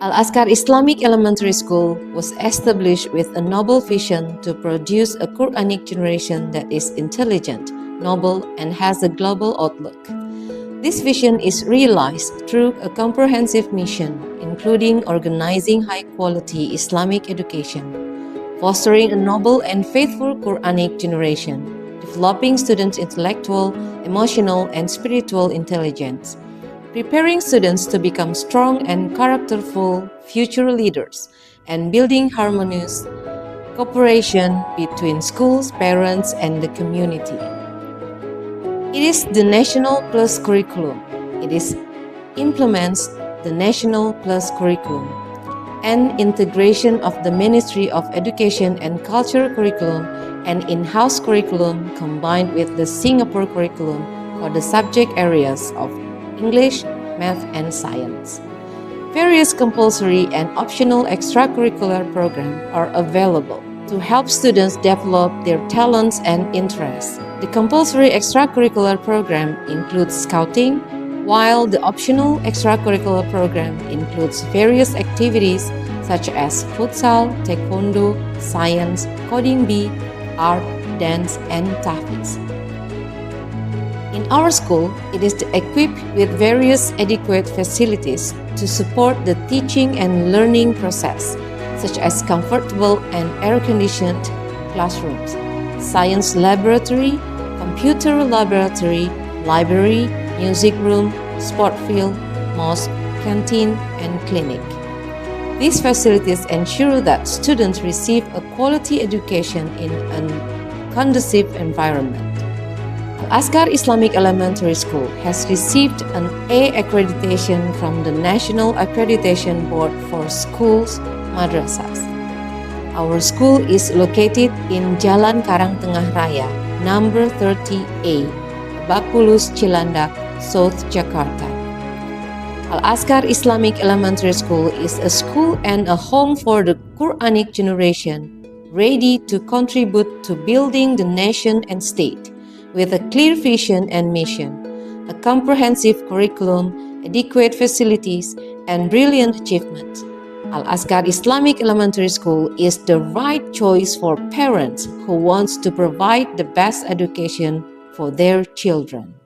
Al-Azkar Islamic Elementary School was established with a noble vision to produce a Quranic generation that is intelligent, noble, and has a global outlook. This vision is realized through a comprehensive mission, including organizing high-quality Islamic education, fostering a noble and faithful Quranic generation, developing students' intellectual, emotional, and spiritual intelligence, preparing students to become strong and characterful future leaders, and building harmonious cooperation between schools, parents, and the community. It is the National Plus curriculum. It implements the National Plus curriculum and integration of the Ministry of Education and Culture curriculum and in-house curriculum combined with the Singapore curriculum for the subject areas of English, Math, and Science. Various compulsory and optional extracurricular programs are available to help students develop their talents and interests. The compulsory extracurricular program includes scouting, while the optional extracurricular program includes various activities such as futsal, taekwondo, science, coding bee, art, dance, and tahfiz. In our school, it is equipped with various adequate facilities to support the teaching and learning process, such as comfortable and air-conditioned classrooms, science laboratory, computer laboratory, library, music room, sport field, mosque, canteen, and clinic. These facilities ensure that students receive a quality education in a conducive environment. Azkar Islamic Elementary School has received an A accreditation from the National Accreditation Board for Schools Madrasahs. Our school is located in Jalan Karangtengah Raya, number 30A, Lebak Bulus Cilandak, South Jakarta. Al-Azkar Islamic Elementary School is a school and a home for the Quranic generation, ready to contribute to building the nation and state, with a clear vision and mission, a comprehensive curriculum, adequate facilities, and brilliant achievements. Al-Azkar Islamic Elementary School is the right choice for parents who want to provide the best education for their children.